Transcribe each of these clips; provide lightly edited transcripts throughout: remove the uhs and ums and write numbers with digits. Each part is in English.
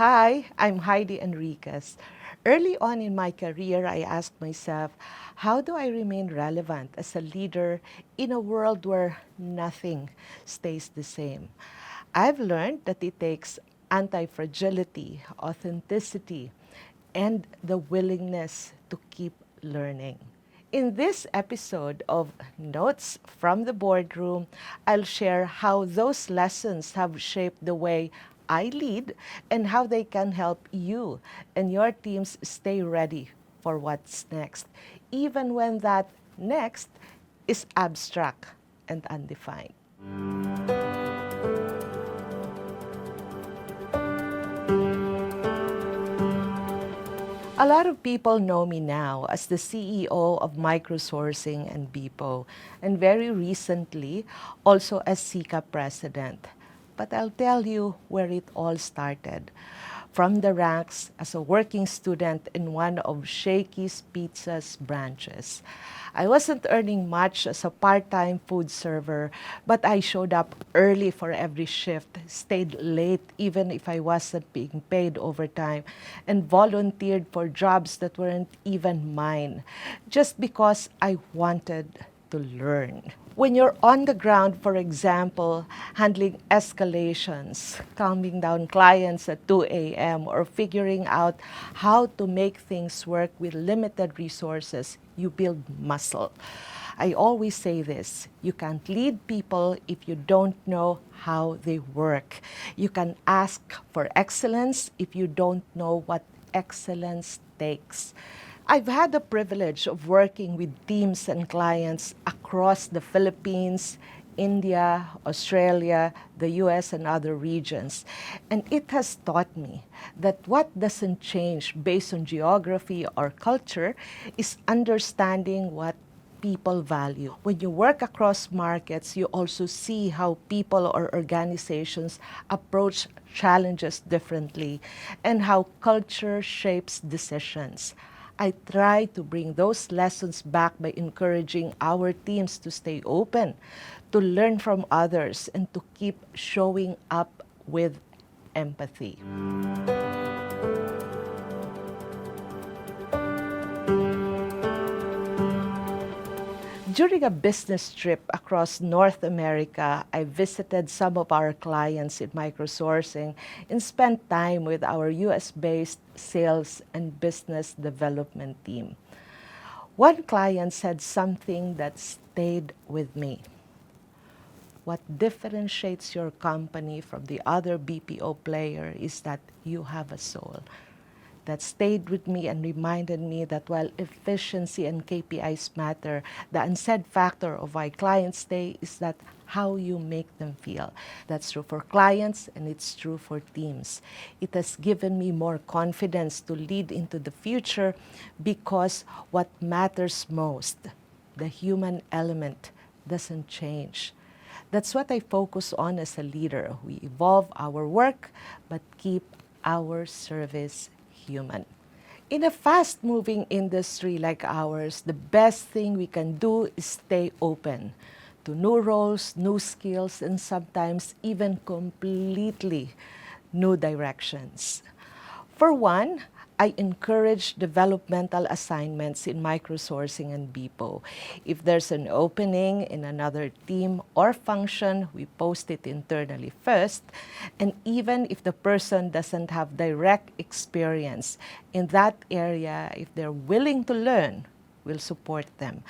Hi, I'm Haidee Enriquez. Early on in my career, I asked myself, how do I remain relevant as a leader in a world where nothing stays the same? I've learned that it takes anti-fragility, authenticity, and the willingness to keep learning. In this episode of Notes from the Boardroom, I'll share how those lessons have shaped the way I lead and how they can help you and your teams stay ready for what's next, even when that next is abstract and undefined. A lot of people know me now as the CEO of MicroSourcing and Beepo, and very recently also as SICA president. But I'll tell you where it all started. From the ranks as a working student in one of Shakey's Pizza's branches. I wasn't earning much as a part-time food server, but I showed up early for every shift, stayed late even if I wasn't being paid overtime, and volunteered for jobs that weren't even mine, just because I wanted to learn. When you're on the ground, for example, handling escalations, calming down clients at 2 a.m., or figuring out how to make things work with limited resources, you build muscle. I always say this, you can't lead people if you don't know how they work. You can ask for excellence if you don't know what excellence takes. I've had the privilege of working with teams and clients across the Philippines, India, Australia, the US, and other regions. And it has taught me that what doesn't change based on geography or culture is understanding what people value. When you work across markets, you also see how people or organizations approach challenges differently and how culture shapes decisions. I try to bring those lessons back by encouraging our teams to stay open, to learn from others, and to keep showing up with empathy. During a business trip across North America, I visited some of our clients in microsourcing and spent time with our US-based sales and business development team. One client said something that stayed with me. What differentiates your company from the other BPO player is that you have a soul. That stayed with me and reminded me that while efficiency and KPIs matter, the unsaid factor of why clients stay is that how you make them feel. That's true for clients and it's true for teams. It has given me more confidence to lead into the future because what matters most, the human element, doesn't change. That's what I focus on as a leader. We evolve our work, but keep our service human. In a fast-moving industry like ours, the best thing we can do is stay open to new roles, new skills, and sometimes even completely new directions. For one, I encourage developmental assignments in microsourcing and Beepo. If there's an opening in another team or function, we post it internally first. And even if the person doesn't have direct experience in that area, if they're willing to learn, we'll support them.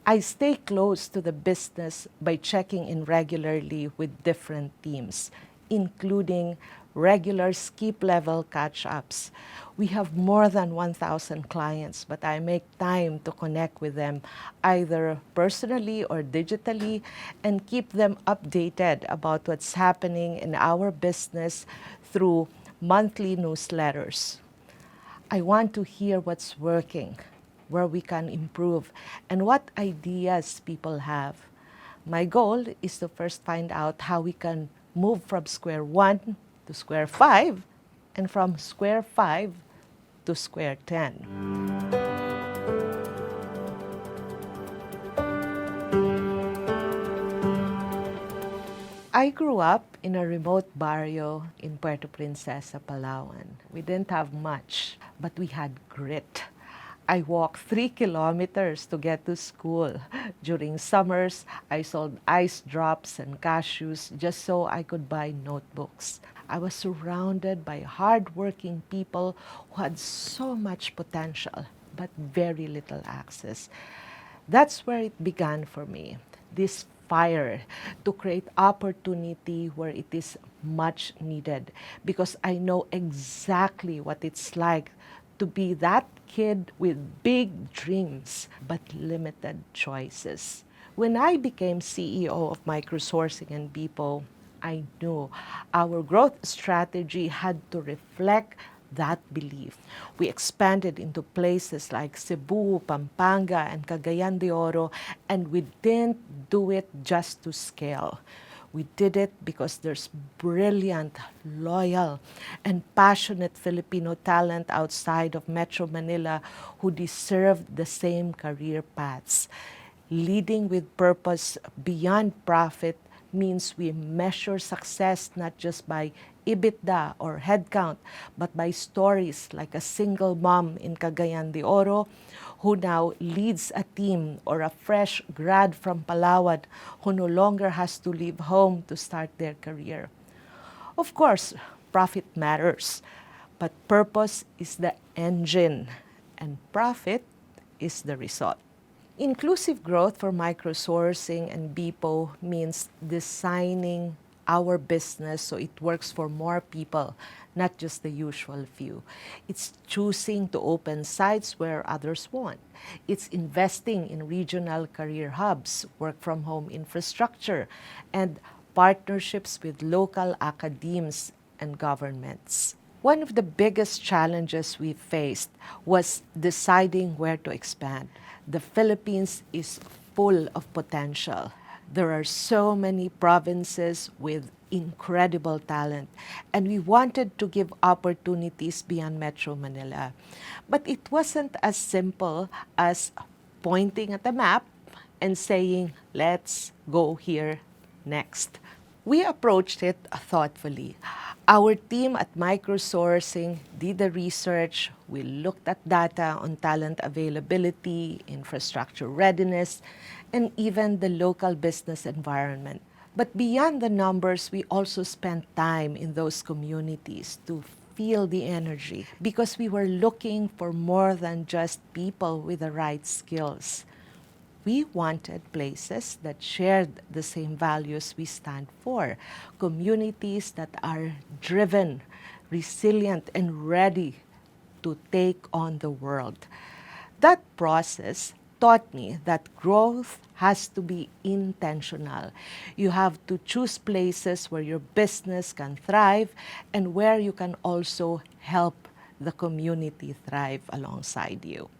I stay close to the business by checking in regularly with different teams, including regular skip level catch-ups. We have more than 1,000 clients, but I make time to connect with them either personally or digitally and keep them updated about what's happening in our business through monthly newsletters. I want to hear what's working, where we can improve, and what ideas people have. My goal is to first find out how we can move from square one to square five, and from square five to square 10. I grew up in a remote barrio in Puerto Princesa, Palawan. We didn't have much, but we had grit. I walked 3 kilometers to get to school. During summers, I sold ice drops and cashews just so I could buy notebooks. I was surrounded by hardworking people who had so much potential but very little access. That's where it began for me. This fire to create opportunity where it is much needed, because I know exactly what it's like to be that kid with big dreams but limited choices. When I became CEO of MicroSourcing and Beepo, I knew our growth strategy had to reflect that belief. We expanded into places like Cebu, Pampanga, and Cagayan de Oro, and we didn't do it just to scale. We did it because there's brilliant, loyal, and passionate Filipino talent outside of Metro Manila who deserve the same career paths. Leading with purpose beyond profit means we measure success not just by EBITDA or headcount, but by stories like a single mom in Cagayan de Oro who now leads a team, or a fresh grad from Palawan who no longer has to leave home to start their career. Of course, profit matters, but purpose is the engine and profit is the result. Inclusive growth for microsourcing and Beepo means designing our business so it works for more people, not just the usual few. It's choosing to open sites where others won't. It's investing in regional career hubs, work from home infrastructure, and partnerships with local academies and governments. One of the biggest challenges we faced was deciding where to expand. The Philippines is full of potential. There are so many provinces with incredible talent, and we wanted to give opportunities beyond Metro Manila. But it wasn't as simple as pointing at a map and saying, let's go here next. We approached it thoughtfully. Our team at MicroSourcing did the research. We looked at data on talent availability, infrastructure readiness, and even the local business environment. But beyond the numbers, we also spent time in those communities to feel the energy, because we were looking for more than just people with the right skills. We wanted places that shared the same values we stand for, communities that are driven, resilient, and ready to take on the world. That process taught me that growth has to be intentional. You have to choose places where your business can thrive and where you can also help the community thrive alongside you.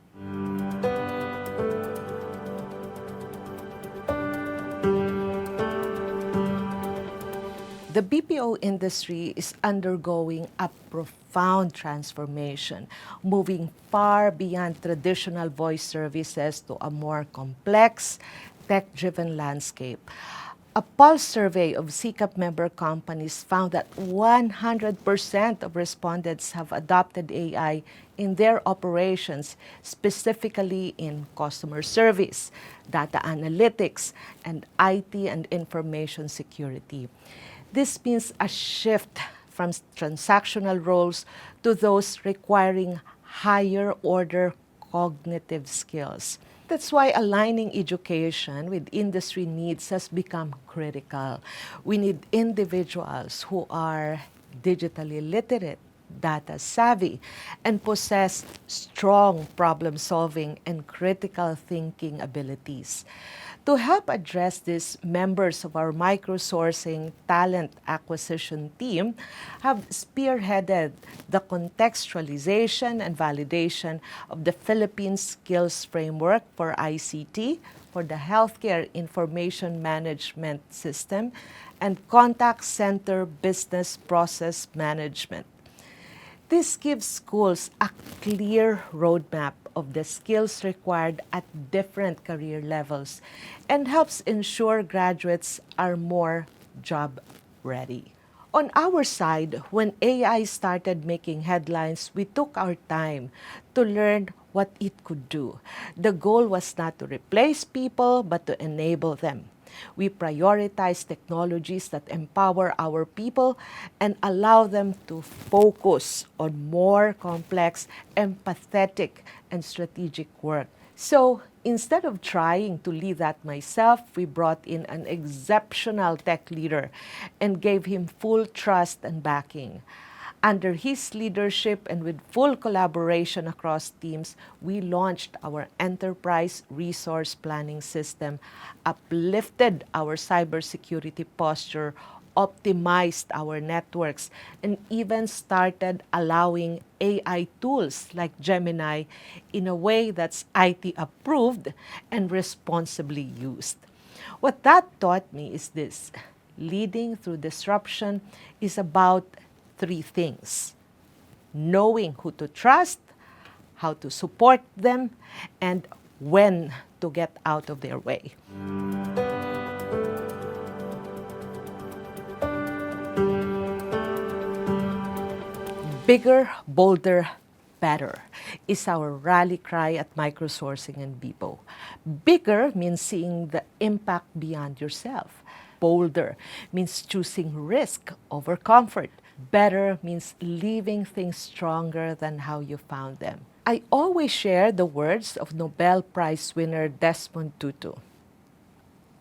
The BPO industry is undergoing a profound transformation, moving far beyond traditional voice services to a more complex, tech-driven landscape. A pulse survey of CCAP member companies found that 100% of respondents have adopted AI in their operations, specifically in customer service, data analytics, and IT and information security. This means a shift from transactional roles to those requiring higher order cognitive skills. That's why aligning education with industry needs has become critical. We need individuals who are digitally literate, data savvy, and possess strong problem solving and critical thinking abilities. To help address this, members of our microsourcing talent acquisition team have spearheaded the contextualization and validation of the Philippines Skills Framework for ICT, for the Healthcare Information Management System, and Contact Center Business Process Management. This gives schools a clear roadmap of the skills required at different career levels and helps ensure graduates are more job ready. On our side, when AI started making headlines, we took our time to learn what it could do. The goal was not to replace people, but to enable them. We prioritize technologies that empower our people and allow them to focus on more complex, empathetic, and strategic work. So instead of trying to lead that myself, we brought in an exceptional tech leader and gave him full trust and backing. Under his leadership and with full collaboration across teams, we launched our enterprise resource planning system, uplifted our cybersecurity posture, optimized our networks, and even started allowing AI tools like Gemini in a way that's IT approved and responsibly used. What that taught me is this: leading through disruption is about three things: knowing who to trust, how to support them, and when to get out of their way. Bigger, bolder, better is our rally cry at MicroSourcing and Beepo. Bigger means seeing the impact beyond yourself. Bolder means choosing risk over comfort. Better means leaving things stronger than how you found them. I always share the words of Nobel Prize winner Desmond Tutu.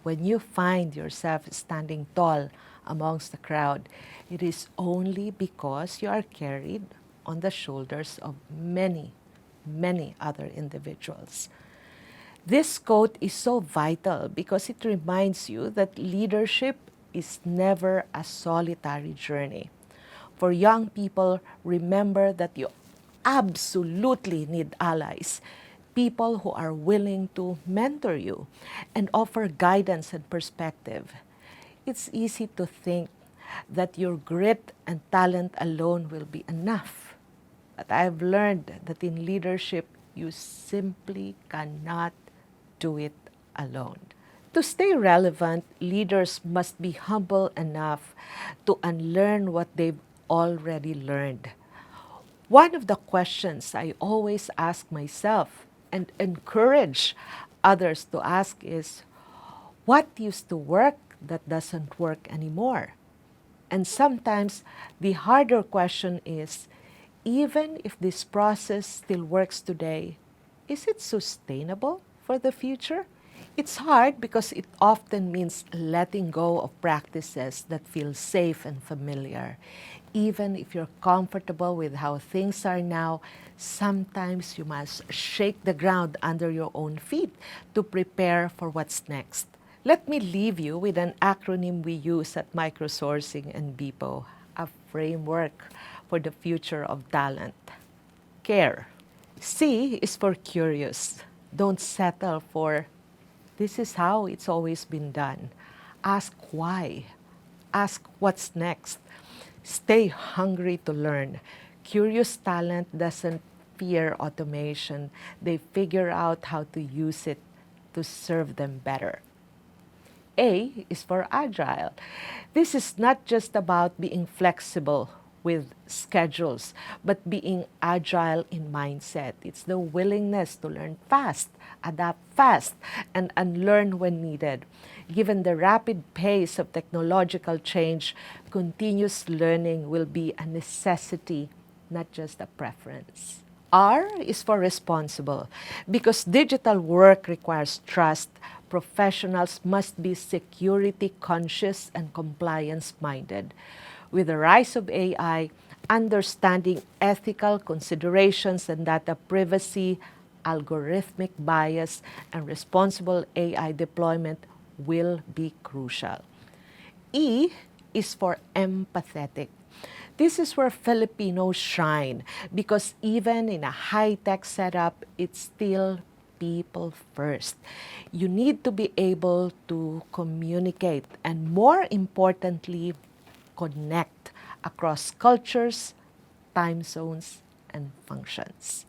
When you find yourself standing tall amongst the crowd, it is only because you are carried on the shoulders of many, many other individuals. This quote is so vital because it reminds you that leadership is never a solitary journey. For young people, remember that you absolutely need allies, people who are willing to mentor you and offer guidance and perspective. It's easy to think that your grit and talent alone will be enough. But I've learned that in leadership, you simply cannot do it alone. To stay relevant, leaders must be humble enough to unlearn what they've already learned. One of the questions I always ask myself and encourage others to ask is, what used to work that doesn't work anymore? And sometimes the harder question is, even if this process still works today, is it sustainable for the future? It's hard because it often means letting go of practices that feel safe and familiar. Even if you're comfortable with how things are now, sometimes you must shake the ground under your own feet to prepare for what's next. Let me leave you with an acronym we use at MicroSourcing and Beepo, a framework for the future of talent. CARE. C is for curious. Don't settle for, this is how it's always been done. Ask why. Ask what's next. Stay hungry to learn. Curious talent doesn't fear automation. They figure out how to use it to serve them better. A is for agile. This is not just about being flexible with schedules, but being agile in mindset. It's the willingness to learn fast, adapt fast, and unlearn when needed. Given the rapid pace of technological change, continuous learning will be a necessity, not just a preference. R is for responsible. Because digital work requires trust, professionals must be security conscious and compliance minded. With the rise of AI, understanding ethical considerations and data privacy, algorithmic bias, and responsible AI deployment will be crucial. E is for empathetic. This is where Filipinos shine because even in a high-tech setup, it's still people first. You need to be able to communicate and, more importantly, connect across cultures, time zones, and functions.